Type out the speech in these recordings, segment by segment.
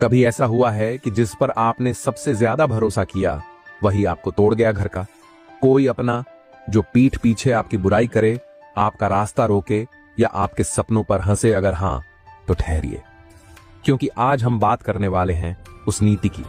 कभी ऐसा हुआ है कि जिस पर आपने सबसे ज्यादा भरोसा किया वही आपको तोड़ गया घर का? कोई अपना जो पीठ पीछे आपकी बुराई करे, आपका रास्ता रोके या आपके सपनों पर हंसे? अगर हां तो ठहरिए, क्योंकि आज हम बात करने वाले हैं उस नीति की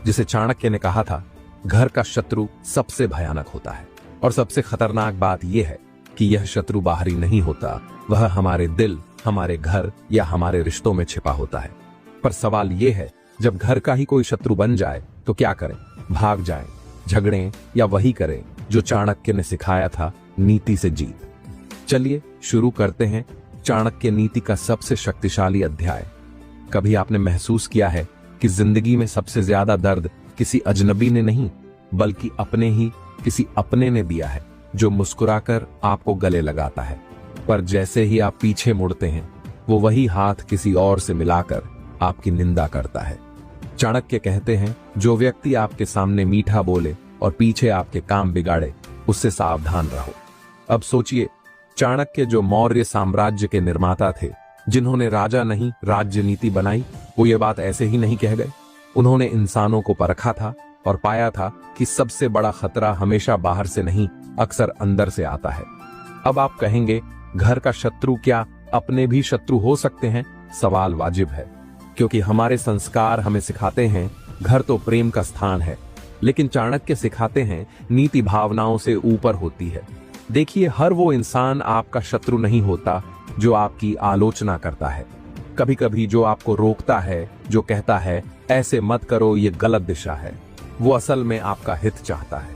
जिसे चाणक्य ने कहा था, घर का शत्रु सबसे भयानक होता है। और सबसे खतरनाक बात यह है कि यह शत्रु बाहरी नहीं होता, वह हमारे दिल, हमारे घर या हमारे रिश्तों में छिपा होता है। पर सवाल यह है, जब घर का ही कोई शत्रु बन जाए तो क्या करें? भाग जाएं, झगड़ें या वही करें जो चाणक्य ने सिखाया था, नीति से जीत। चलिए शुरू करते हैं चाणक्य नीति का सबसे शक्तिशाली अध्याय। कभी आपने महसूस किया है कि जिंदगी में सबसे ज्यादा दर्द किसी अजनबी ने नहीं बल्कि अपने ही किसी अपने ने दिया है, जो मुस्कुराकर आपको गले लगाता है, पर जैसे ही आप पीछे मुड़ते हैं वो वही हाथ किसी और से मिलाकर आपकी निंदा करता है। चाणक्य कहते हैं, जो व्यक्ति आपके सामने मीठा बोले और पीछे आपके काम बिगाड़े, उससे सावधान रहो। अब सोचिए, चाणक्य जो मौर्य साम्राज्य के निर्माता थे, जिन्होंने राजा नहीं राज्य नीति बनाई, वो ये बात ऐसे ही नहीं कह गए। उन्होंने इंसानों को परखा था और पाया था कि सबसे बड़ा खतरा हमेशा बाहर से नहीं, अक्सर अंदर से आता है। अब आप कहेंगे, घर का शत्रु क्या अपने भी शत्रु हो सकते हैं? सवाल वाजिब है, क्योंकि हमारे संस्कार हमें सिखाते हैं घर तो प्रेम का स्थान है, लेकिन चाणक्य सिखाते हैं नीति भावनाओं से ऊपर होती है। देखिए, हर वो इंसान आपका शत्रु नहीं होता जो आपकी आलोचना करता है। कभी कभी जो आपको रोकता है, जो कहता है ऐसे मत करो, ये गलत दिशा है, वो असल में आपका हित चाहता है।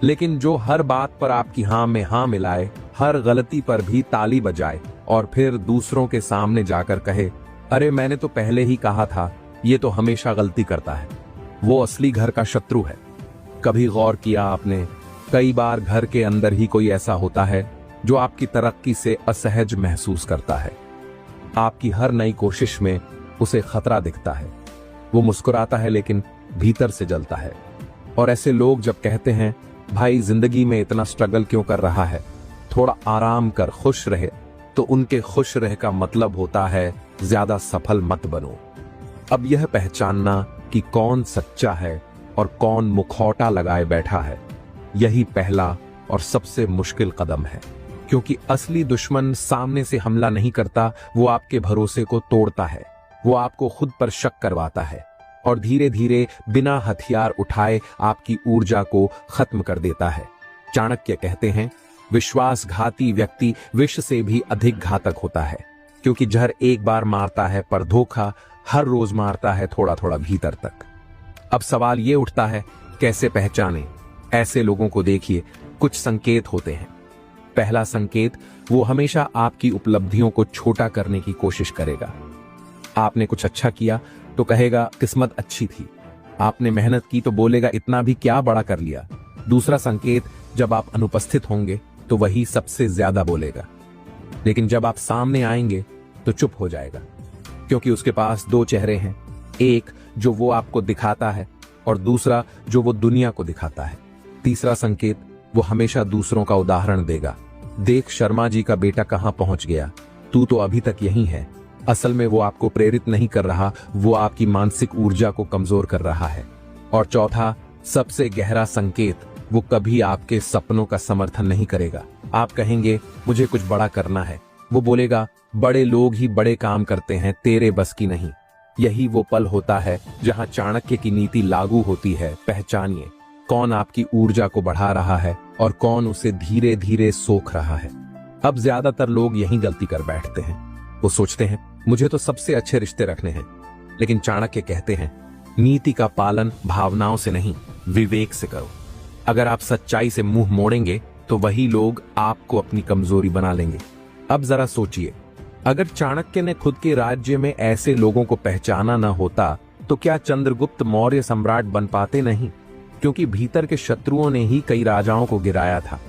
लेकिन जो हर बात पर आपकी हां में हां मिलाए, हर गलती पर भी ताली बजाए और फिर दूसरों के सामने जाकर कहे, अरे मैंने तो पहले ही कहा था, ये तो हमेशा गलती करता है, वो असली घर का शत्रु है। कभी गौर किया आपने, कई बार घर के अंदर ही कोई ऐसा होता है जो आपकी तरक्की से असहज महसूस करता है। आपकी हर नई कोशिश में उसे खतरा दिखता है। वो मुस्कुराता है लेकिन भीतर से जलता है। और ऐसे लोग जब कहते हैं, भाई जिंदगी में इतना स्ट्रगल क्यों कर रहा है, थोड़ा आराम कर, खुश रहे, तो उनके खुश रहे का मतलब होता है ज्यादा सफल मत बनो। अब यह पहचानना कि कौन सच्चा है और कौन मुखौटा लगाए बैठा है, यही पहला और सबसे मुश्किल कदम है। क्योंकि असली दुश्मन सामने से हमला नहीं करता, वो आपके भरोसे को तोड़ता है। वो आपको खुद पर शक करवाता है और धीरे धीरे बिना हथियार उठाए आपकी ऊर्जा को खत्म कर देता है। चाणक्य कहते हैं, विश्वासघाती व्यक्ति विष से भी अधिक घातक होता है, क्योंकि जहर एक बार मारता है पर धोखा हर रोज मारता है, थोड़ा थोड़ा भीतर तक। अब सवाल ये उठता है, कैसे पहचानें? ऐसे लोगों को देखिए, कुछ संकेत होते हैं। पहला संकेत, वो हमेशा आपकी उपलब्धियों को छोटा करने की कोशिश करेगा। आपने कुछ अच्छा किया तो कहेगा, किस्मत अच्छी थी। आपने मेहनत की तो बोलेगा, इतना भी क्या बड़ा कर लिया। दूसरा संकेत, जब आप अनुपस्थित होंगे तो वही सबसे ज्यादा बोलेगा, लेकिन जब आप सामने आएंगे तो चुप हो जाएगा, क्योंकि उसके पास दो चेहरे हैं, एक जो वो आपको दिखाता है और दूसरा जो वो दुनिया को दिखाता है। तीसरा संकेत, वो हमेशा दूसरों का उदाहरण देगा। देख शर्मा जी का बेटा कहां पहुंच गया, तू तो अभी तक यहीं है। असल में वो आपको प्रेरित नहीं कर रहा, वो आपकी मानसिक ऊर्जा को कमजोर कर रहा है। और चौथा, सबसे गहरा संकेत, वो कभी आपके सपनों का समर्थन नहीं करेगा। आप कहेंगे, मुझे कुछ बड़ा करना है, वो बोलेगा, बड़े लोग ही बड़े काम करते हैं, तेरे बस की नहीं। यही वो पल होता है जहां चाणक्य की नीति लागू होती है। पहचानिए कौन आपकी ऊर्जा को बढ़ा रहा है और कौन उसे धीरे धीरे सोख रहा है। अब ज्यादातर लोग यही गलती कर बैठते हैं। वो सोचते हैं, मुझे तो सबसे अच्छे रिश्ते रखने हैं, लेकिन चाणक्य कहते हैं, नीति का पालन भावनाओं से नहीं, विवेक से करो। अगर आप सच्चाई से मुंह मोड़ेंगे तो वही लोग आपको अपनी कमजोरी बना लेंगे। अब जरा सोचिए, अगर चाणक्य ने खुद के राज्य में ऐसे लोगों को पहचाना न होता तो क्या चंद्रगुप्त मौर्य सम्राट बन पाते? नहीं, क्योंकि भीतर के शत्रुओं ने ही कई राजाओं को गिराया था।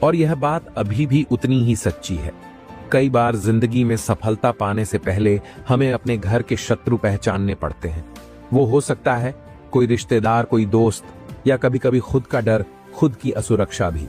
और यह बात अभी भी उतनी ही सच्ची है। कई बार जिंदगी में सफलता पाने से पहले हमें अपने घर के शत्रु पहचानने पड़ते हैं। वो हो सकता है कोई रिश्तेदार, कोई दोस्त, या कभी कभी खुद का डर, खुद की असुरक्षा भी।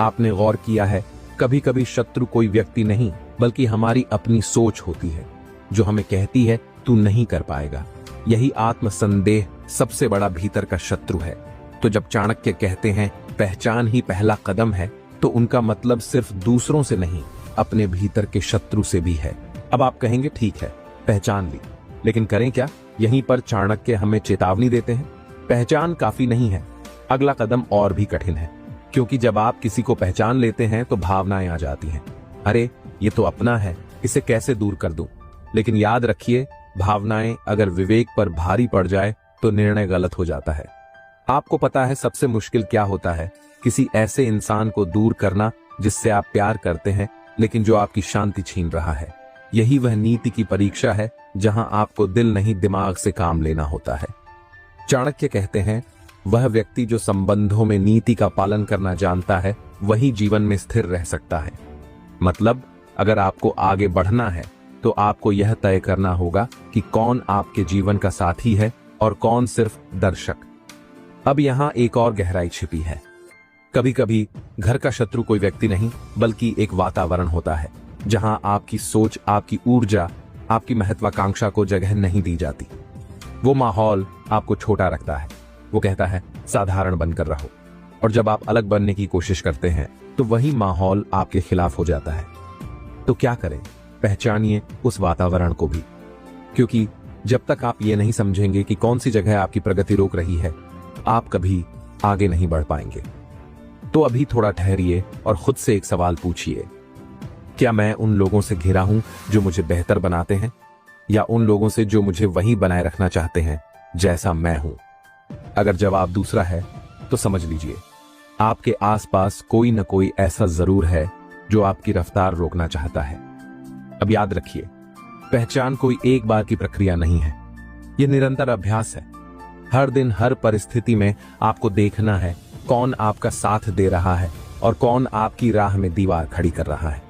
आपने गौर किया है, कभी कभी शत्रु कोई व्यक्ति नहीं बल्कि हमारी अपनी सोच होती है, जो हमें कहती है तू नहीं कर पाएगा, यही आत्मसंदेह सबसे बड़ा भीतर का शत्रु है। तो जब चाणक्य कहते हैं पहचान ही पहला कदम है, तो उनका मतलब सिर्फ दूसरों से नहीं, अपने भीतर के शत्रु से भी है। अब आप कहेंगे ठीक है, पहचान ली, लेकिन करें क्या? यहीं पर चाणक्य हमें चेतावनी देते हैं, पहचान काफी नहीं है, अगला कदम और भी कठिन है। क्योंकि जब आप किसी को पहचान लेते हैं तो भावनाएं आ जाती हैं। अरे ये तो अपना है, इसे कैसे दूर कर दूं? लेकिन याद रखिए, भावनाएं अगर विवेक पर भारी पड़ जाए तो निर्णय गलत हो जाता है। आपको पता है सबसे मुश्किल क्या होता है? किसी ऐसे इंसान को दूर करना जिससे आप प्यार करते हैं लेकिन जो आपकी शांति छीन रहा है। यही वह नीति की परीक्षा है जहां आपको दिल नहीं दिमाग से काम लेना होता है। चाणक्य कहते हैं वह व्यक्ति जो संबंधों में नीति का पालन करना जानता है वही जीवन में स्थिर रह सकता है। मतलब अगर आपको आगे बढ़ना है तो आपको यह तय करना होगा कि कौन आपके जीवन का साथी है और कौन सिर्फ दर्शक। अब यहां एक और गहराई छिपी है। कभी कभी घर का शत्रु कोई व्यक्ति नहीं बल्कि एक वातावरण होता है जहां आपकी सोच, आपकी ऊर्जा, आपकी महत्वाकांक्षा को जगह नहीं दी जाती। वो माहौल आपको छोटा रखता है, वो कहता है साधारण बनकर रहो। और जब आप अलग बनने की कोशिश करते हैं तो वही माहौल आपके खिलाफ हो जाता है। तो क्या करें? पहचानिए उस वातावरण को भी, क्योंकि जब तक आप ये नहीं समझेंगे कि कौन सी जगह आपकी प्रगति रोक रही है, आप कभी आगे नहीं बढ़ पाएंगे। तो अभी थोड़ा ठहरिए और खुद से एक सवाल पूछिए, क्या मैं उन लोगों से घिरा हूं जो मुझे बेहतर बनाते हैं, या उन लोगों से जो मुझे वहीं बनाए रखना चाहते हैं जैसा मैं हूं? अगर जवाब दूसरा है तो समझ लीजिए आपके आसपास कोई न कोई ऐसा जरूर है जो आपकी रफ्तार रोकना चाहता है। अब याद रखिए, पहचान कोई एक बार की प्रक्रिया नहीं है, यह निरंतर अभ्यास है। हर दिन हर परिस्थिति में आपको देखना है कौन आपका साथ दे रहा है और कौन आपकी राह में दीवार खड़ी कर रहा है।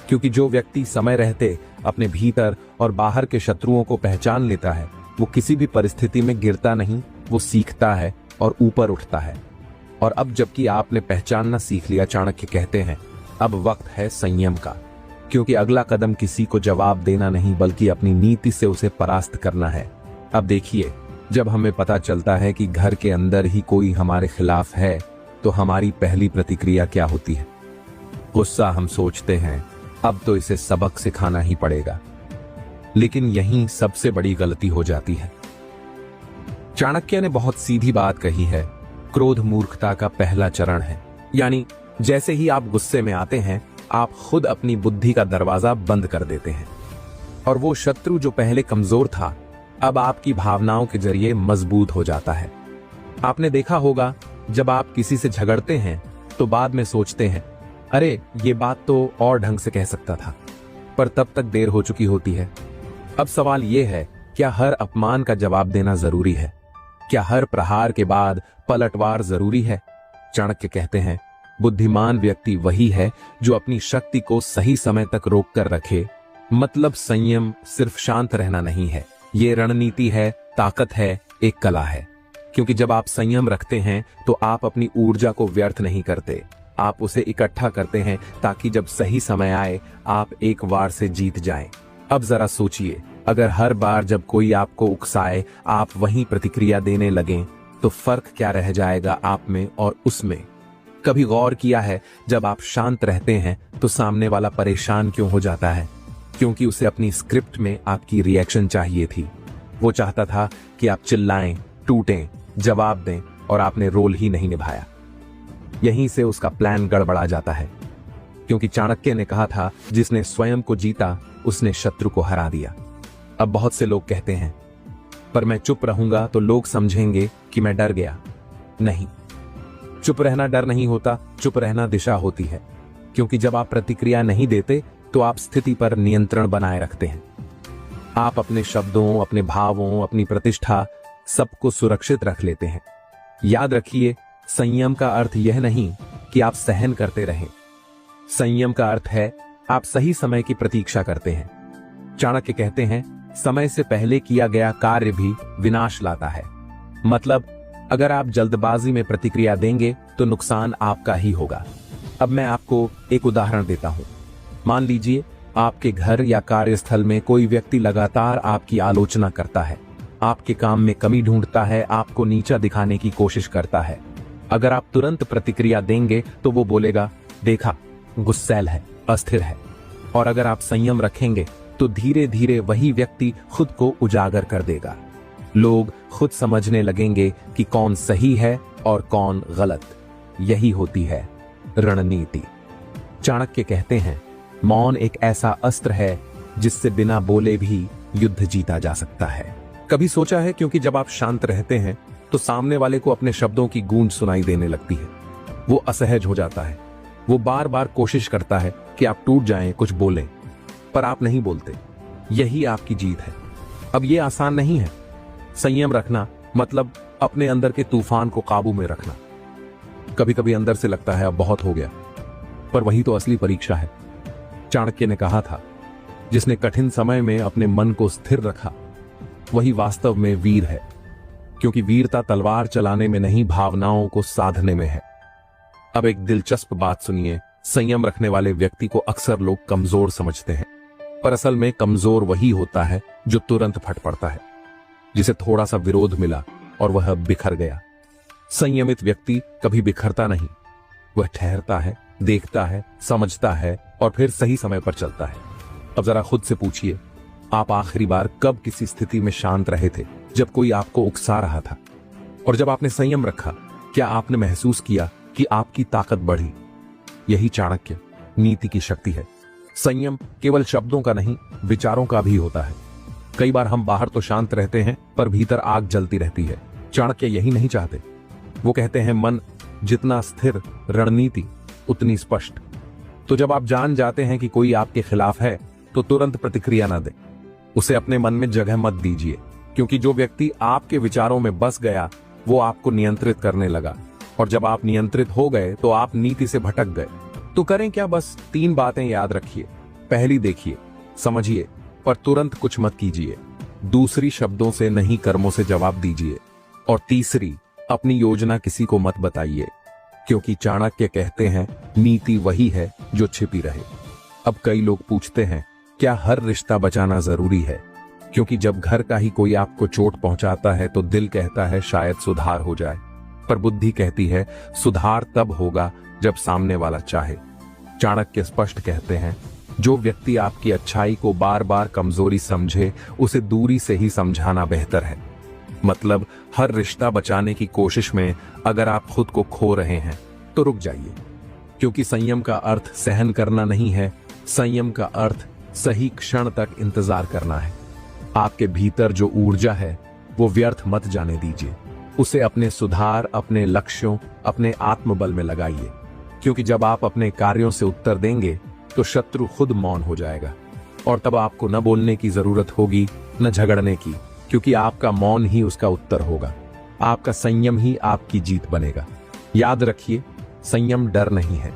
क्योंकि जो व्यक्ति समय रहते अपने भीतर और बाहर के शत्रुओं को पहचान लेता है वो किसी भी परिस्थिति में गिरता नहीं, वो सीखता है और ऊपर उठता है। और अब जबकि आपने पहचानना सीख लिया, चाणक्य कहते हैं अब वक्त है संयम का, क्योंकि अगला कदम किसी को जवाब देना नहीं बल्कि अपनी नीति से उसे परास्त करना है। अब देखिए, जब हमें पता चलता है कि घर के अंदर ही कोई हमारे खिलाफ है तो हमारी पहली प्रतिक्रिया क्या होती है? गुस्सा। हम सोचते हैं अब तो इसे सबक सिखाना ही पड़ेगा। लेकिन यहीं सबसे बड़ी गलती हो जाती है। चाणक्य ने बहुत सीधी बात कही है, क्रोध मूर्खता का पहला चरण है। यानी जैसे ही आप गुस्से में आते हैं आप खुद अपनी बुद्धि का दरवाजा बंद कर देते हैं, और वो शत्रु जो पहले कमजोर था अब आपकी भावनाओं के जरिए मजबूत हो जाता है। आपने देखा होगा जब आप किसी से झगड़ते हैं तो बाद में सोचते हैं अरे ये बात तो और ढंग से कह सकता था, पर तब तक देर हो चुकी होती है। अब सवाल यह है, क्या हर अपमान का जवाब देना जरूरी है? क्या हर प्रहार के बाद पलटवार जरूरी है? चाणक्य कहते हैं बुद्धिमान व्यक्ति वही है जो अपनी शक्ति को सही समय तक रोक कर रखे। मतलब संयम सिर्फ शांत रहना नहीं है, ये रणनीति है, ताकत है, एक कला है। क्योंकि जब आप संयम रखते हैं तो आप अपनी ऊर्जा को व्यर्थ नहीं करते, आप उसे इकट्ठा करते हैं ताकि जब सही समय आए आप एक बार से जीत जाएं। अब जरा सोचिए, अगर हर बार जब कोई आपको उकसाए आप वहीं प्रतिक्रिया देने लगें तो फर्क क्या रह जाएगा आप में और उसमें? कभी गौर किया है जब आप शांत रहते हैं तो सामने वाला परेशान क्यों हो जाता है? क्योंकि उसे अपनी स्क्रिप्ट में आपकी रिएक्शन चाहिए थी। वो चाहता था कि आप चिल्लाएं, टूटें, जवाब दें, और आपने रोल ही नहीं निभाया। यहीं से उसका प्लान गड़बड़ा जाता है। क्योंकि चाणक्य ने कहा था जिसने स्वयं को जीता उसने शत्रु को हरा दिया। अब बहुत से लोग कहते हैं पर मैं चुप रहूंगा तो लोग समझेंगे कि मैं डर गया। नहीं, चुप रहना डर नहीं होता, चुप रहना दिशा होती है। क्योंकि जब आप प्रतिक्रिया नहीं देते तो आप स्थिति पर नियंत्रण बनाए रखते हैं। आप अपने शब्दों, अपने भावों, अपनी प्रतिष्ठा सबको सुरक्षित रख लेते हैं। याद रखिए, संयम का अर्थ यह नहीं कि आप सहन करते रहें। संयम का अर्थ है आप सही समय की प्रतीक्षा करते हैं। चाणक्य कहते हैं समय से पहले किया गया कार्य भी विनाश लाता है। मतलब अगर आप जल्दबाजी में प्रतिक्रिया देंगे तो नुकसान आपका ही होगा। अब मैं आपको एक उदाहरण देता हूं। मान लीजिए आपके घर या कार्यस्थल में कोई व्यक्ति लगातार आपकी आलोचना करता है, आपके काम में कमी ढूंढता है, आपको नीचा दिखाने की कोशिश करता है। अगर आप तुरंत प्रतिक्रिया देंगे तो वो बोलेगा, देखा, गुस्सैल है, अस्थिर है। और अगर आप संयम रखेंगे तो धीरे धीरे वही व्यक्ति खुद को उजागर कर देगा। लोग खुद समझने लगेंगे कि कौन सही है और कौन गलत। यही होती है रणनीति। चाणक्य कहते हैं, मौन एक ऐसा अस्त्र है जिससे बिना बोले भी युद्ध जीता जा सकता है। कभी सोचा है, क्योंकि जब आप शांत रहते हैं तो सामने वाले को अपने शब्दों की गूंज सुनाई देने लगती है। वो असहज हो जाता है। वो बार बार कोशिश करता है कि आप टूट जाएं, कुछ बोलें, पर आप नहीं बोलते। यही आपकी जीत है। अब ये आसान नहीं है। संयम रखना मतलब अपने अंदर के तूफान को काबू में रखना। कभी कभी अंदर से लगता है अब बहुत हो गया, पर वही तो असली परीक्षा है। चाणक्य ने कहा था, जिसने कठिन समय में अपने मन को स्थिर रखा वही वास्तव में वीर है, क्योंकि वीरता तलवार चलाने में नहीं, भावनाओं को साधने में है। अब एक दिलचस्प बात सुनिए। संयम रखने वाले व्यक्ति को अक्सर लोग कमजोर समझते हैं, पर असल में कमजोर वही होता है जो तुरंत फट पड़ता है, जिसे थोड़ा सा विरोध मिला और वह बिखर गया। संयमित व्यक्ति कभी बिखरता नहीं। वह ठहरता है, देखता है, समझता है और फिर सही समय पर चलता है। अब जरा खुद से पूछिए, आप आखिरी बार कब किसी स्थिति में शांत रहे थे जब कोई आपको उकसा रहा था? और जब आपने संयम रखा, क्या आपने महसूस किया कि आपकी ताकत बढ़ी? यही चाणक्य नीति की शक्ति है। संयम केवल शब्दों का नहीं, विचारों का भी होता है। कई बार हम बाहर तो शांत रहते हैं, पर भीतर आग जलती रहती है। चाणक्य यही नहीं चाहते। वो कहते हैं, मन जितना स्थिर, रणनीति उतनी स्पष्ट। तो जब आप जान जाते हैं कि कोई आपके खिलाफ है, तो तुरंत प्रतिक्रिया न दें। उसे अपने मन में जगह मत दीजिए, क्योंकि जो व्यक्ति आपके विचारों में बस गया वो आपको नियंत्रित करने लगा, और जब आप नियंत्रित हो गए तो आप नीति से भटक गए। तो करें क्या? बस 3 बातें याद रखिए। पहली, देखिए, समझिए, पर तुरंत कुछ मत कीजिए। दूसरी, शब्दों से नहीं, कर्मों से जवाब दीजिए। और तीसरी, अपनी योजना किसी को मत बताइए, क्योंकि चाणक्य कहते हैं, नीति वही है जो छिपी रहे। अब कई लोग पूछते हैं, क्या हर रिश्ता बचाना जरूरी है? क्योंकि जब घर का ही कोई आपको चोट पहुंचाता है तो दिल कहता है शायद सुधार हो जाए, पर बुद्धि कहती है सुधार तब होगा जब सामने वाला चाहे। चाणक्य स्पष्ट कहते हैं, जो व्यक्ति आपकी अच्छाई को बार बार कमजोरी समझे, उसे दूरी से ही समझाना बेहतर है। मतलब हर रिश्ता बचाने की कोशिश में अगर आप खुद को खो रहे हैं तो रुक जाइए, क्योंकि संयम का अर्थ सहन करना नहीं है। संयम का अर्थ सही क्षण तक इंतजार करना है। आपके भीतर जो ऊर्जा है वो व्यर्थ मत जाने दीजिए। उसे अपने सुधार, अपने लक्ष्यों, अपने आत्मबल में लगाइए, क्योंकि जब आप अपने कार्यों से उत्तर देंगे तो शत्रु खुद मौन हो जाएगा, और तब आपको न बोलने की जरूरत होगी, न झगड़ने की, क्योंकि आपका मौन ही उसका उत्तर होगा। आपका संयम ही आपकी जीत बनेगा। याद रखिए, संयम डर नहीं है,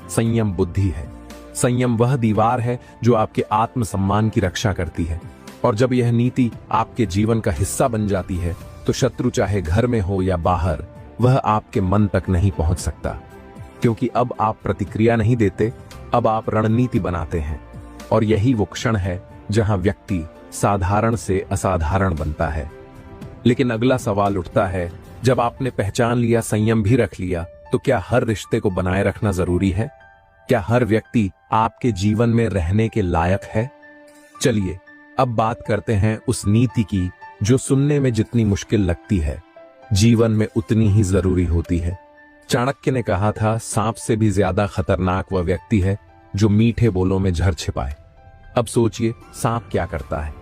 संयम बुद्धि है। संयम वह दीवार है जो आपके आत्मसम्मान की रक्षा करती है, और जब यह नीति आपके जीवन का हिस्सा बन जाती है तो शत्रु चाहे घर में हो या बाहर, वह आपके मन तक नहीं पहुंच सकता, क्योंकि अब आप प्रतिक्रिया नहीं देते, अब आप रणनीति बनाते हैं। और यही वो क्षण है जहां व्यक्ति साधारण से असाधारण बनता है। लेकिन अगला सवाल उठता है, जब आपने पहचान लिया, संयम भी रख लिया, तो क्या हर रिश्ते को बनाए रखना जरूरी है? क्या हर व्यक्ति आपके जीवन में रहने के लायक है? चलिए अब बात करते हैं उस नीति की जो सुनने में जितनी मुश्किल लगती है, जीवन में उतनी ही जरूरी होती है। चाणक्य ने कहा था, सांप से भी ज्यादा खतरनाक वह व्यक्ति है जो मीठे बोलों में जहर छिपाए। अब सोचिए, सांप क्या करता है?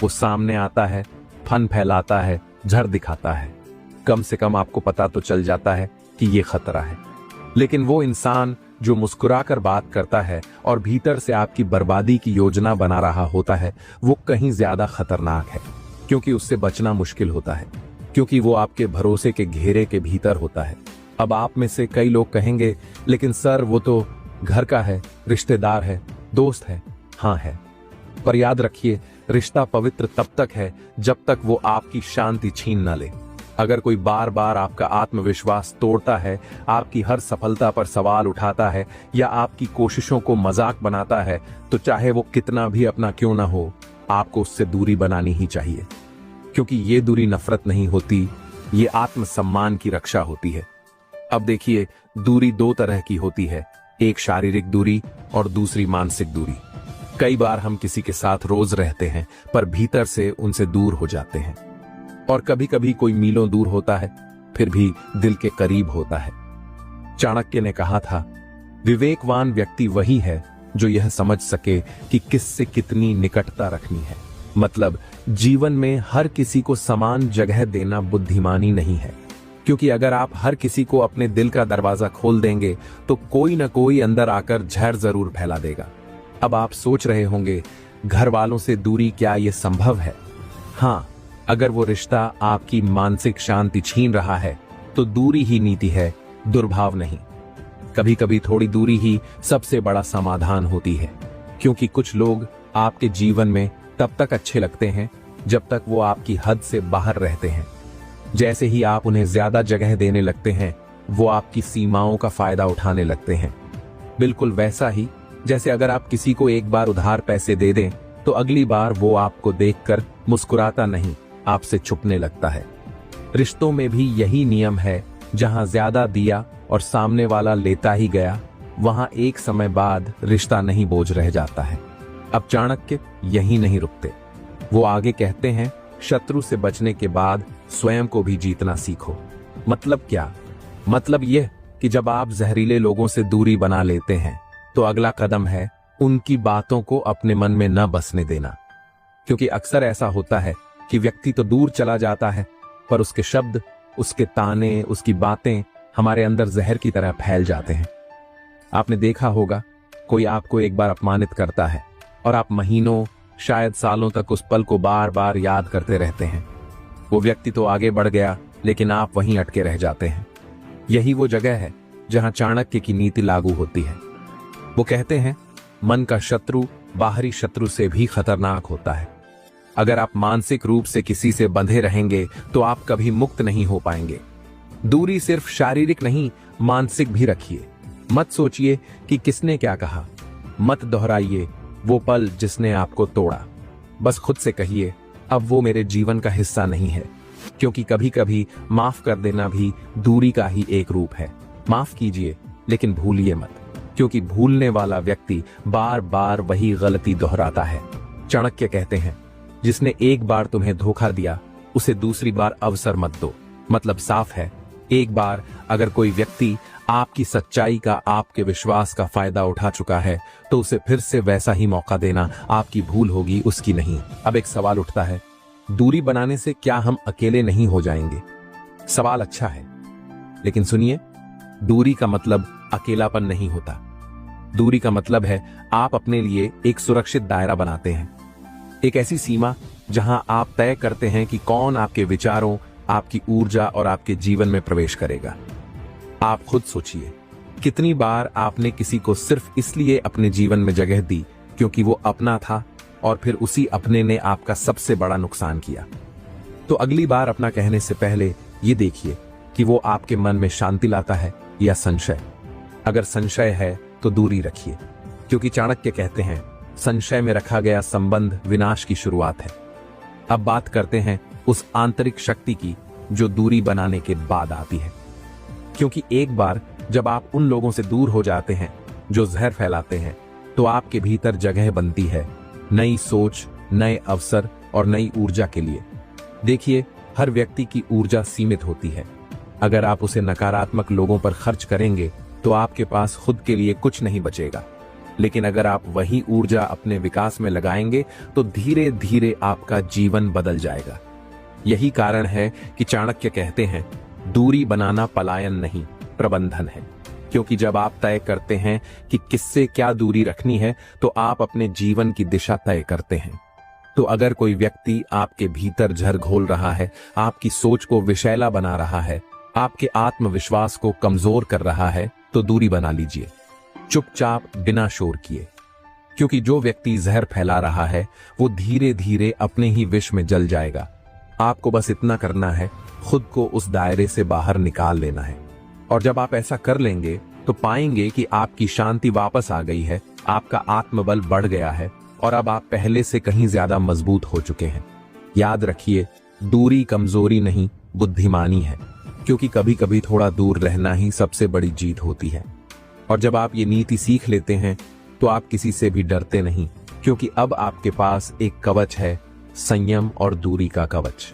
वो सामने आता है, फन फैलाता है, जहर दिखाता है। कम से कम आपको पता तो चल जाता है कि ये खतरा है। लेकिन वो इंसान जो मुस्कुराकर बात करता है और भीतर से आपकी बर्बादी की योजना बना रहा होता है, वो कहीं ज्यादा खतरनाक है, क्योंकि उससे बचना मुश्किल होता है, क्योंकि वो आपके भरोसे के घेरे के भीतर होता है। अब आप में से कई लोग कहेंगे, लेकिन सर वो तो घर का है, रिश्तेदार है, दोस्त है। हाँ है, पर याद रखिए, रिश्ता पवित्र तब तक है जब तक वो आपकी शांति छीन न ले। अगर कोई बार बार आपका आत्मविश्वास तोड़ता है, आपकी हर सफलता पर सवाल उठाता है या आपकी कोशिशों को मजाक बनाता है, तो चाहे वो कितना भी अपना क्यों ना हो, आपको उससे दूरी बनानी ही चाहिए, क्योंकि ये दूरी नफरत नहीं होती, ये आत्मसम्मान की रक्षा होती है। अब देखिए, दूरी दो तरह की होती है, एक शारीरिक दूरी और दूसरी मानसिक दूरी। कई बार हम किसी के साथ रोज रहते हैं पर भीतर से उनसे दूर हो जाते हैं, और कभी कभी कोई मीलों दूर होता है फिर भी दिल के करीब होता है। चाणक्य ने कहा था, विवेकवान व्यक्ति वही है जो यह समझ सके कि किससे कितनी निकटता रखनी है। मतलब जीवन में हर किसी को समान जगह देना बुद्धिमानी नहीं है, क्योंकि अगर आप हर किसी को अपने दिल का दरवाजा खोल देंगे तो कोई ना कोई अंदर आकर जहर जरूर फैला देगा। अब आप सोच रहे होंगे, घर वालों से दूरी, क्या यह संभव है? हाँ, अगर वो रिश्ता आपकी मानसिक शांति छीन रहा है तो दूरी ही नीति है, दुर्भाव नहीं। कभी कभी थोड़ी दूरी ही सबसे बड़ा समाधान होती है, क्योंकि कुछ लोग आपके जीवन में तब तक अच्छे लगते हैं जब तक वो आपकी हद से बाहर रहते हैं। जैसे ही आप उन्हें ज्यादा जगह देने लगते हैं, वो आपकी सीमाओं का फायदा उठाने लगते हैं। बिल्कुल वैसा ही जैसे अगर आप किसी को एक बार उधार पैसे दे दें तो अगली बार वो आपको देखकर मुस्कुराता नहीं, आपसे छुपने लगता है। रिश्तों में भी यही नियम है, जहां ज्यादा दिया और सामने वाला लेता ही गया, वहां एक समय बाद रिश्ता नहीं बोझ रह जाता है। अब चाणक्य यही नहीं रुकते, वो आगे कहते हैं, शत्रु से बचने के बाद स्वयं को भी जीतना सीखो। मतलब क्या? मतलब यह कि जब आप जहरीले लोगों से दूरी बना लेते हैं तो अगला कदम है उनकी बातों को अपने मन में न बसने देना। क्योंकि अक्सर ऐसा होता है कि व्यक्ति तो दूर चला जाता है पर उसके शब्द, उसके ताने, उसकी बातें हमारे अंदर जहर की तरह फैल जाते हैं। आपने देखा होगा, कोई आपको एक बार अपमानित करता है और आप महीनों, शायद सालों तक उस पल को बार बार याद करते रहते हैं। वो व्यक्ति तो आगे बढ़ गया लेकिन आप वहीं अटके रह जाते हैं। यही वो जगह है जहां चाणक्य की नीति लागू होती है। वो कहते हैं, मन का शत्रु बाहरी शत्रु से भी खतरनाक होता है। अगर आप मानसिक रूप से किसी से बंधे रहेंगे तो आप कभी मुक्त नहीं हो पाएंगे। दूरी सिर्फ शारीरिक नहीं, मानसिक भी रखिए। मत सोचिए कि किसने क्या कहा, मत दोहराइए वो पल जिसने आपको तोड़ा। बस खुद से कहिए, अब वो मेरे जीवन का हिस्सा नहीं है। क्योंकि कभी कभी माफ कर देना भी दूरी का ही एक रूप है। माफ कीजिए लेकिन भूलिए मत, क्योंकि भूलने वाला व्यक्ति बार बार वही गलती दोहराता है। चाणक्य कहते हैं, जिसने एक बार तुम्हें धोखा दिया उसे दूसरी बार अवसर मत दो। मतलब साफ है, एक बार अगर कोई व्यक्ति आपकी सच्चाई का, आपके विश्वास का फायदा उठा चुका है तो उसे फिर से वैसा ही मौका देना आपकी भूल होगी, उसकी नहीं। अब एक सवाल उठता है, दूरी बनाने से क्या हम अकेले नहीं हो जाएंगे? सवाल अच्छा है, लेकिन सुनिए, दूरी का मतलब अकेलापन नहीं होता। दूरी का मतलब है आप अपने लिए एक सुरक्षित दायरा बनाते हैं, एक ऐसी सीमा जहां आप तय करते हैं कि कौन आपके विचारों, आपकी ऊर्जा और आपके जीवन में प्रवेश करेगा। आप खुद सोचिए, कितनी बार आपने किसी को सिर्फ इसलिए अपने जीवन में जगह दी क्योंकि वो अपना था, और फिर उसी अपने ने आपका सबसे बड़ा नुकसान किया। तो अगली बार अपना कहने से पहले ये देखिए कि वो आपके मन में शांति लाता है या संशय। अगर संशय है तो दूरी रखिए, क्योंकि चाणक्य कहते हैं, संशय में रखा गया संबंध विनाश की शुरुआत है। अब बात करते हैं उस आंतरिक शक्ति की जो दूरी बनाने के बाद आती है। क्योंकि एक बार जब आप उन लोगों से दूर हो जाते हैं जो जहर फैलाते हैं, तो आपके भीतर जगह बनती है नई सोच, नए अवसर और नई ऊर्जा के लिए। देखिए, हर व्यक्ति की ऊर्जा सीमित होती है। अगर आप उसे नकारात्मक लोगों पर खर्च करेंगे तो आपके पास खुद के लिए कुछ नहीं बचेगा। लेकिन अगर आप वही ऊर्जा अपने विकास में लगाएंगे तो धीरे धीरे आपका जीवन बदल जाएगा। यही कारण है कि चाणक्य कहते हैं, दूरी बनाना पलायन नहीं, प्रबंधन है। क्योंकि जब आप तय करते हैं कि किससे क्या दूरी रखनी है तो आप अपने जीवन की दिशा तय करते हैं। तो अगर कोई व्यक्ति आपके भीतर जहर घोल रहा है, आपकी सोच को विषैला बना रहा है, आपके आत्मविश्वास को कमजोर कर रहा है, तो दूरी बना लीजिए, चुपचाप, बिना शोर किए। क्योंकि जो व्यक्ति जहर फैला रहा है वो धीरे धीरे अपने ही विष में जल जाएगा। आपको बस इतना करना है, खुद को उस दायरे से बाहर निकाल लेना है। और जब आप ऐसा कर लेंगे तो पाएंगे कि आपकी शांति वापस आ गई है, आपका आत्मबल बढ़ गया है और अब आप पहले से कहीं ज्यादा मजबूत हो चुके हैं। याद रखिए, दूरी कमजोरी नहीं, बुद्धिमानी है, क्योंकि कभी कभी थोड़ा दूर रहना ही सबसे बड़ी जीत होती है। और जब आप ये नीति सीख लेते हैं तो आप किसी से भी डरते नहीं, क्योंकि अब आपके पास एक कवच है, संयम और दूरी का कवच।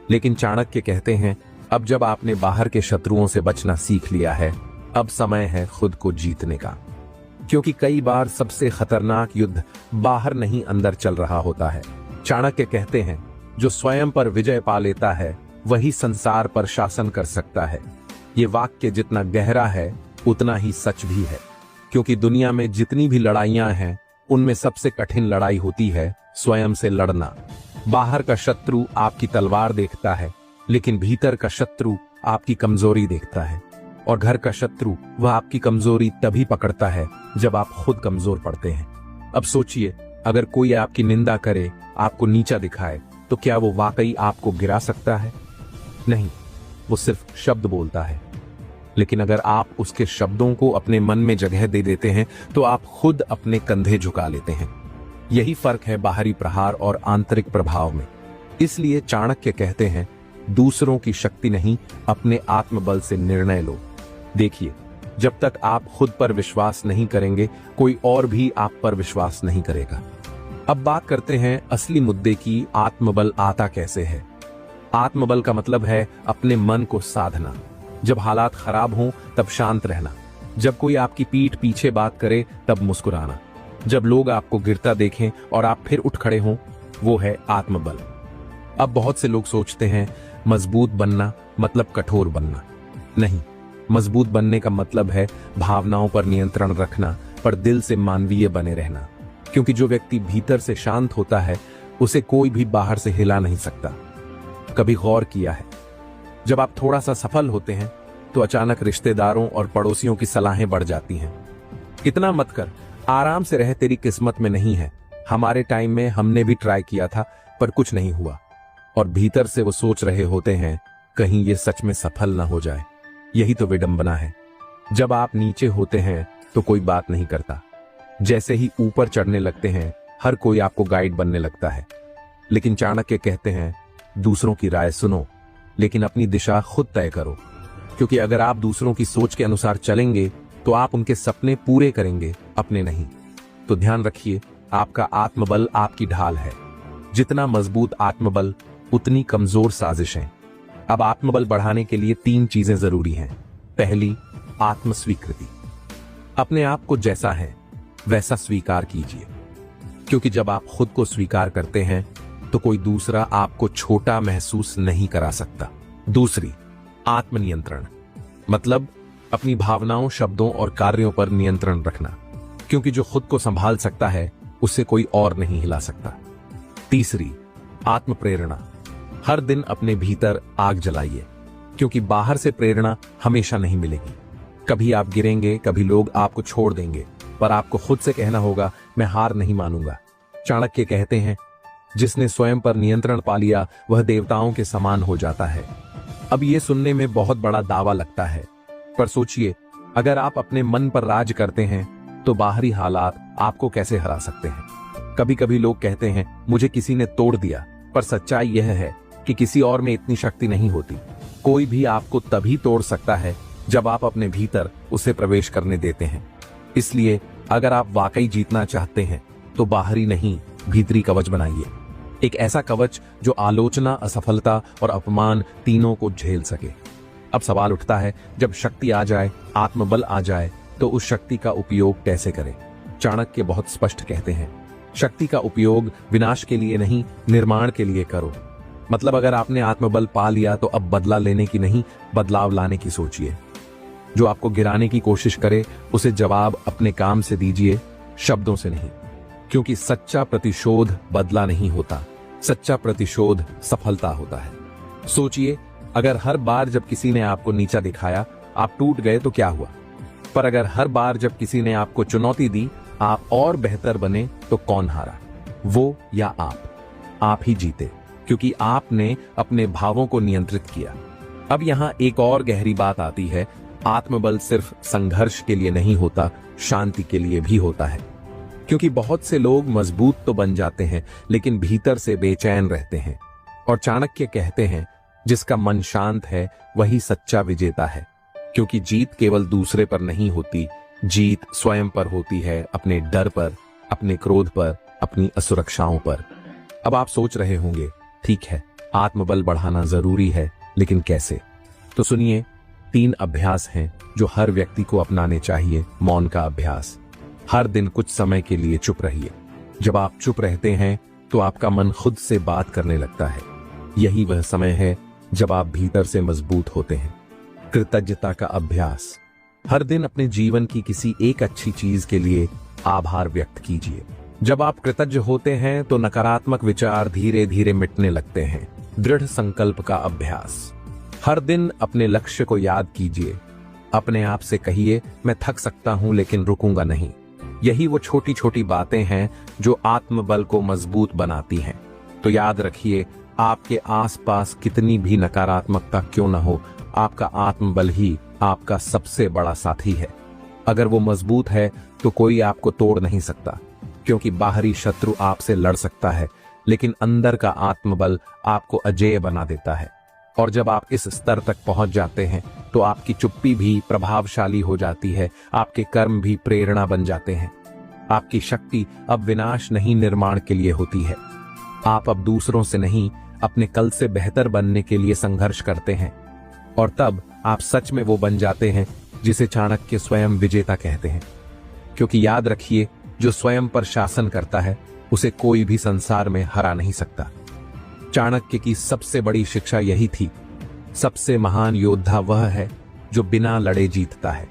लेकिन चाणक्य कहते हैं, अब जब आपने बाहर के शत्रुओं से बचना सीख लिया है, अब समय है खुद को जीतने का। क्योंकि कई बार सबसे खतरनाक युद्ध बाहर नहीं अंदर चल रहा होता है। चाणक्य कहते हैं, जो स्वयं पर विजय पा लेता है वही संसार पर शासन कर सकता है। ये वाक्य जितना गहरा है उतना ही सच भी है, क्योंकि दुनिया में जितनी भी लड़ाइयां हैं उनमें सबसे कठिन लड़ाई होती है स्वयं से लड़ना। बाहर का शत्रु आपकी तलवार देखता है, लेकिन भीतर का शत्रु आपकी कमजोरी देखता है। और घर का शत्रु वह आपकी कमजोरी तभी पकड़ता है जब आप खुद कमजोर पड़ते हैं। अब सोचिए, अगर कोई आपकी निंदा करे, आपको नीचा दिखाए, तो क्या वो वाकई आपको गिरा सकता है? नहीं, वो सिर्फ शब्द बोलता है। लेकिन अगर आप उसके शब्दों को अपने मन में जगह दे देते हैं तो आप खुद अपने कंधे झुका लेते हैं। यही फर्क है बाहरी प्रहार और आंतरिक प्रभाव में। इसलिए चाणक्य कहते हैं, दूसरों की शक्ति नहीं, अपने आत्मबल से निर्णय लो। देखिए, जब तक आप खुद पर विश्वास नहीं करेंगे, कोई और भी आप पर विश्वास नहीं करेगा। अब बात करते हैं असली मुद्दे की, आत्मबल आता कैसे है। आत्मबल का मतलब है अपने मन को साधना। जब हालात खराब हों तब शांत रहना, जब कोई आपकी पीठ पीछे बात करे तब मुस्कुराना, जब लोग आपको गिरता देखें और आप फिर उठ खड़े हों, वो है आत्मबल। अब बहुत से लोग सोचते हैं मजबूत बनना मतलब कठोर बनना। नहीं, मजबूत बनने का मतलब है भावनाओं पर नियंत्रण रखना, पर दिल से मानवीय बने रहना। क्योंकि जो व्यक्ति भीतर से शांत होता है उसे कोई भी बाहर से हिला नहीं सकता। कभी गौर किया है, जब आप थोड़ा सा सफल होते हैं तो अचानक रिश्तेदारों और पड़ोसियों की सलाहें बढ़ जाती हैं। इतना मत कर, आराम से रह, तेरी किस्मत में नहीं है, हमारे टाइम में हमने भी ट्राई किया था पर कुछ नहीं हुआ। और भीतर से वो सोच रहे होते हैं, कहीं ये सच में सफल ना हो जाए। यही तो विडंबना है। जब आप नीचे होते हैं तो कोई बात नहीं करता, जैसे ही ऊपर चढ़ने लगते हैं हर कोई आपको गाइड बनने लगता है। लेकिन चाणक्य कहते हैं, दूसरों की राय सुनो, लेकिन अपनी दिशा खुद तय करो। क्योंकि अगर आप दूसरों की सोच के अनुसार चलेंगे तो आप उनके सपने पूरे करेंगे, अपने नहीं। तो ध्यान रखिए, आपका आत्मबल आपकी ढाल है। जितना मजबूत आत्मबल उतनी कमजोर साजिशें। अब आत्मबल बढ़ाने के लिए 3 चीजें जरूरी हैं। पहली, आत्मस्वीकृति। अपने आप को जैसा है वैसा स्वीकार कीजिए, क्योंकि जब आप खुद को स्वीकार करते हैं तो कोई दूसरा आपको छोटा महसूस नहीं करा सकता। दूसरी, आत्मनियंत्रण, मतलब अपनी भावनाओं, शब्दों और कार्यों पर नियंत्रण रखना, क्योंकि जो खुद को संभाल सकता है उसे कोई और नहीं हिला सकता। तीसरी, आत्म प्रेरणा। हर दिन अपने भीतर आग जलाइए, क्योंकि बाहर से प्रेरणा हमेशा नहीं मिलेगी। कभी आप गिरेंगे, कभी लोग आपको छोड़ देंगे, पर आपको खुद से कहना होगा, मैं हार नहीं मानूंगा। चाणक्य कहते हैं, जिसने स्वयं पर नियंत्रण पा लिया वह देवताओं के समान हो जाता है। अब ये सुनने में बहुत बड़ा दावा लगता है, पर सोचिए, अगर आप अपने मन पर राज करते हैं तो बाहरी हालात आपको कैसे हरा सकते हैं। कभी कभी लोग कहते हैं, मुझे किसी ने तोड़ दिया, पर सच्चाई यह है कि किसी और में इतनी शक्ति नहीं होती। कोई भी आपको तभी तोड़ सकता है जब आप अपने भीतर उसे प्रवेश करने देते हैं। इसलिए अगर आप वाकई जीतना चाहते हैं तो बाहरी नहीं, भीतरी कवच बनाइए। एक ऐसा कवच जो आलोचना, असफलता और अपमान तीनों को झेल सके। अब सवाल उठता है, जब शक्ति आ जाए, आत्मबल आ जाए, तो उस शक्ति का उपयोग कैसे करें। चाणक्य बहुत स्पष्ट कहते हैं, शक्ति का उपयोग विनाश के लिए नहीं, निर्माण के लिए करो। मतलब अगर आपने आत्मबल पा लिया तो अब बदला लेने की नहीं, बदलाव लाने की सोचिए। जो आपको गिराने की कोशिश करे उसे जवाब अपने काम से दीजिए, शब्दों से नहीं। क्योंकि सच्चा प्रतिशोध बदला नहीं होता, सच्चा प्रतिशोध सफलता होता है। सोचिए, अगर हर बार जब किसी ने आपको नीचा दिखाया आप टूट गए तो क्या हुआ, पर अगर हर बार जब किसी ने आपको चुनौती दी आप और बेहतर बने तो कौन हारा, वो या आप? आप ही जीते, क्योंकि आपने अपने भावों को नियंत्रित किया। अब यहाँ एक और गहरी बात आती है, आत्मबल सिर्फ संघर्ष के लिए नहीं होता, शांति के लिए भी होता है। क्योंकि बहुत से लोग मजबूत तो बन जाते हैं लेकिन भीतर से बेचैन रहते हैं। और चाणक्य कहते हैं, जिसका मन शांत है वही सच्चा विजेता है, क्योंकि जीत केवल दूसरे पर नहीं होती, जीत स्वयं पर होती है, अपने डर पर, अपने क्रोध पर, अपनी असुरक्षाओं पर। अब आप सोच रहे होंगे, ठीक है, आत्मबल बढ़ाना जरूरी है, लेकिन कैसे? तो सुनिए, 3 अभ्यास हैं जो हर व्यक्ति को अपनाने चाहिए। मौन का अभ्यास। हर दिन कुछ समय के लिए चुप रहिए। जब आप चुप रहते हैं तो आपका मन खुद से बात करने लगता है। यही वह समय है जब आप भीतर से मजबूत होते हैं। कृतज्ञता का अभ्यास। हर दिन अपने जीवन की किसी एक अच्छी चीज के लिए आभार व्यक्त कीजिए। जब आप कृतज्ञ होते हैं तो नकारात्मक विचार धीरे धीरे मिटने लगते हैं। दृढ़ संकल्प का अभ्यास। हर दिन अपने लक्ष्य को याद कीजिए। अपने आप से कहिए, मैं थक सकता हूं लेकिन रुकूंगा नहीं। यही वो छोटी छोटी बातें हैं जो आत्मबल को मजबूत बनाती हैं। तो याद रखिए, आपके आसपास कितनी भी नकारात्मकता क्यों न हो, आपका आत्मबल ही आपका सबसे बड़ा साथी है। अगर वो मजबूत है तो कोई आपको तोड़ नहीं सकता, क्योंकि बाहरी शत्रु आपसे लड़ सकता है, लेकिन अंदर का आत्मबल आपको अजेय बना देता है। और जब आप इस स्तर तक पहुंच जाते हैं तो आपकी चुप्पी भी प्रभावशाली हो जाती है, आपके कर्म भी प्रेरणा बन जाते हैं। आपकी शक्ति अब विनाश नहीं, निर्माण के लिए होती है। आप अब दूसरों से नहीं, अपने कल से बेहतर बनने के लिए संघर्ष करते हैं। और तब आप सच में वो बन जाते हैं जिसे चाणक्य स्वयं विजेता कहते हैं। क्योंकि याद रखिए, जो स्वयं पर शासन करता है उसे कोई भी संसार में हरा नहीं सकता। चाणक्य की सबसे बड़ी शिक्षा यही थी, सबसे महान योद्धा वह है जो बिना लड़े जीतता है।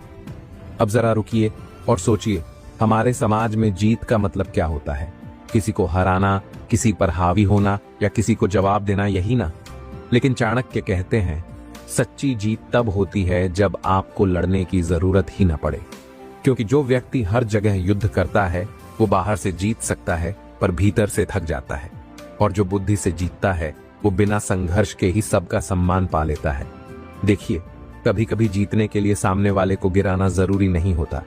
अब जरा रुकिए और सोचिए, हमारे समाज में जीत का मतलब क्या होता है? किसी को हराना, किसी पर हावी होना या किसी को जवाब देना, यही ना? लेकिन चाणक्य कहते हैं, सच्ची जीत तब होती है जब आपको लड़ने की जरूरत ही न पड़े। क्योंकि जो व्यक्ति हर जगह युद्ध करता है वो बाहर से जीत सकता है पर भीतर से थक जाता है, और जो बुद्धि से जीतता है वो बिना संघर्ष के ही सबका सम्मान पा लेता है। देखिए, कभी कभी जीतने के लिए सामने वाले को गिराना जरूरी नहीं होता।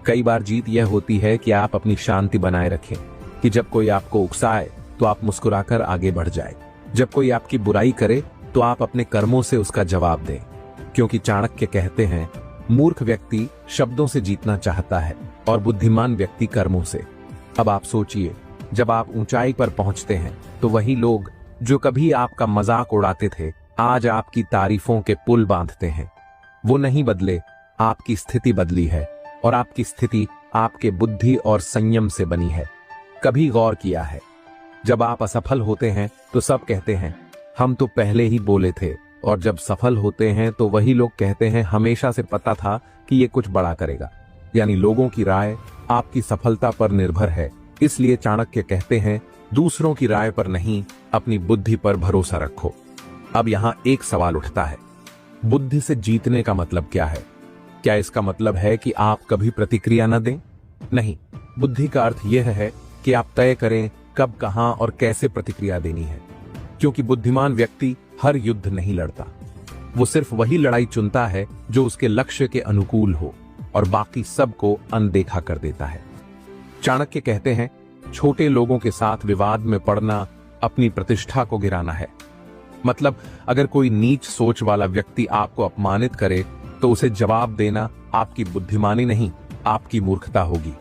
कई बार जीत यह होती है कि आप अपनी शांति बनाए रखें, कि जब कोई आपको उकसाए तो आप मुस्कुराकर आगे बढ़ जाए। जब कोई आपकी बुराई करे तो आप अपने कर्मों से उसका जवाब दें। क्योंकि चाणक्य कहते हैं, मूर्ख व्यक्ति शब्दों से जीतना चाहता है और बुद्धिमान व्यक्ति कर्मों से। अब आप सोचिए, जब आप ऊंचाई पर पहुंचते हैं तो वही लोग जो कभी आपका मजाक उड़ाते थे आज आपकी तारीफों के पुल बांधते हैं। वो नहीं बदले, आपकी स्थिति बदली है, और आपकी स्थिति आपके बुद्धि और संयम से बनी है। कभी गौर किया है, जब आप असफल होते हैं तो सब कहते हैं, हम तो पहले ही बोले थे, और जब सफल होते हैं तो वही लोग कहते हैं, हमेशा से पता था कि ये कुछ बड़ा करेगा। यानी लोगों की राय आपकी सफलता पर निर्भर है। इसलिए चाणक्य कहते हैं, दूसरों की राय पर नहीं, अपनी बुद्धि पर भरोसा रखो। अब यहाँ एक सवाल उठता है, बुद्धि से जीतने का मतलब क्या है? क्या इसका मतलब है कि आप कभी प्रतिक्रिया न दें? नहीं, बुद्धि का अर्थ यह है कि आप तय करें कब, कहां और कैसे प्रतिक्रिया देनी है। क्योंकि बुद्धिमान व्यक्ति हर युद्ध नहीं लड़ता, वो सिर्फ वही लड़ाई चुनता है जो उसके लक्ष्य के अनुकूल हो, और बाकी सबको अनदेखा कर देता है। चाणक्य कहते हैं, छोटे लोगों के साथ विवाद में पड़ना अपनी प्रतिष्ठा को गिराना है। मतलब अगर कोई नीच सोच वाला व्यक्ति आपको अपमानित करे तो उसे जवाब देना आपकी बुद्धिमानी नहीं, आपकी मूर्खता होगी।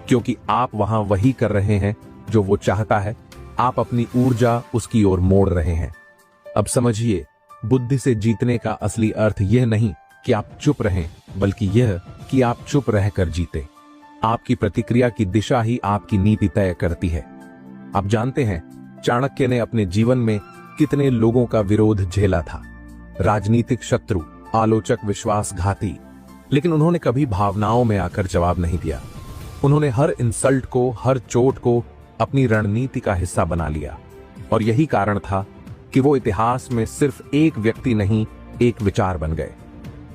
क्योंकि आप वहां वही कर रहे हैं जो वो चाहता है, आप अपनी ऊर्जा उसकी ओर मोड़ रहे हैं। अब समझिए, बुद्धि से जीतने का असली अर्थ यह नहीं कि आप चुप रहें, बल्कि यह कि आप चुप रहकर जीते। आपकी प्रतिक्रिया की दिशा ही आपकी नीति तय करती है। आप जानते हैं, चाणक्य ने अपने जीवन में कितने लोगों का विरोध झेला था, राजनीतिक शत्रु, आलोचक, विश्वासघाती, लेकिन उन्होंने कभी भावनाओं में आकर जवाब नहीं दिया। उन्होंने हर इंसल्ट को, हर चोट को अपनी रणनीति का हिस्सा बना लिया, और यही कारण था कि वो इतिहास में सिर्फ एक व्यक्ति नहीं, एक विचार बन गए।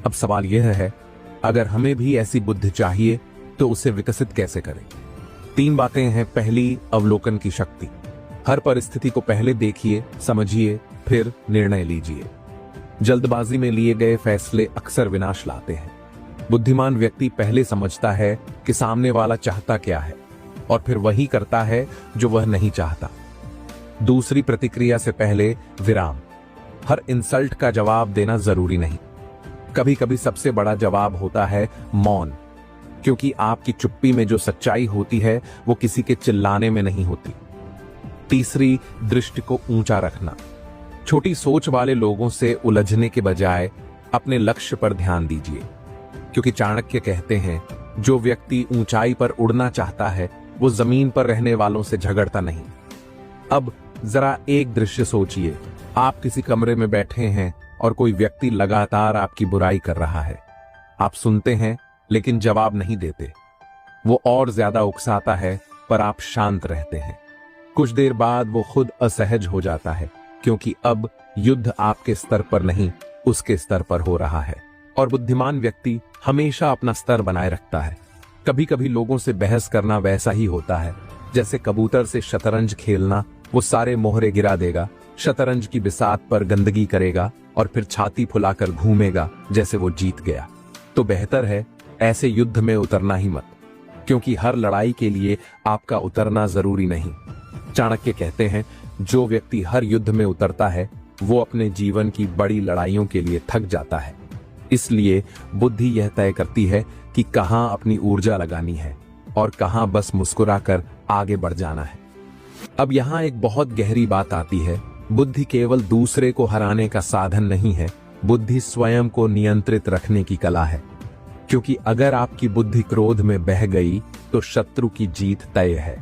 अब सवाल यह है, अगर हमें भी ऐसी बुद्धि चाहिए तो उसे विकसित कैसे करें? 3 बातें हैं। पहली, अवलोकन की शक्ति। हर परिस्थिति को पहले देखिए, समझिए, फिर निर्णय लीजिए। जल्दबाजी में लिए गए फैसले अक्सर विनाश लाते हैं। बुद्धिमान व्यक्ति पहले समझता है कि सामने वाला चाहता क्या है, और फिर वही करता है जो वह नहीं चाहता। दूसरी प्रतिक्रिया से पहले विराम। हर इंसल्ट का जवाब देना जरूरी नहीं। कभी कभी सबसे बड़ा जवाब होता है मौन, क्योंकि आपकी चुप्पी में जो सच्चाई होती है वो किसी के चिल्लाने में नहीं होती। तीसरी, दृष्टि को ऊंचा रखना। छोटी सोच वाले लोगों से उलझने के बजाय अपने लक्ष्य पर ध्यान दीजिए, क्योंकि चाणक्य कहते हैं जो व्यक्ति ऊंचाई पर उड़ना चाहता है वो जमीन पर रहने वालों से झगड़ता नहीं। अब जरा एक दृश्य सोचिए, आप किसी कमरे में बैठे हैं और कोई व्यक्ति लगातार आपकी बुराई कर रहा है। आप सुनते हैं लेकिन जवाब नहीं देते। वो और ज्यादा उकसाता है पर आप शांत रहते हैं। कुछ देर बाद वो खुद असहज हो जाता है, क्योंकि अब युद्ध आपके स्तर पर नहीं उसके स्तर पर हो रहा है। और बुद्धिमान व्यक्ति हमेशा अपना स्तर बनाए रखता है। कभी कभी लोगों से बहस करना वैसा ही होता है जैसे कबूतर से शतरंज खेलना। वो सारे मोहरे गिरा देगा, शतरंज की बिसात पर गंदगी करेगा और फिर छाती फुलाकर घूमेगा जैसे वो जीत गया। तो बेहतर है ऐसे युद्ध में उतरना ही मत, क्योंकि हर लड़ाई के लिए आपका उतरना जरूरी नहीं। चाणक्य कहते हैं जो व्यक्ति हर युद्ध में उतरता है वो अपने जीवन की बड़ी लड़ाइयों के लिए थक जाता है। इसलिए बुद्धि यह तय करती है कि कहां अपनी ऊर्जा लगानी है और कहां बस मुस्कुराकर आगे बढ़ जाना है। अब यहां एक बहुत गहरी बात आती है। बुद्धि केवल दूसरे को हराने का साधन नहीं है, बुद्धि स्वयं को नियंत्रित रखने की कला है। क्योंकि अगर आपकी बुद्धि क्रोध में बह गई तो शत्रु की जीत तय है।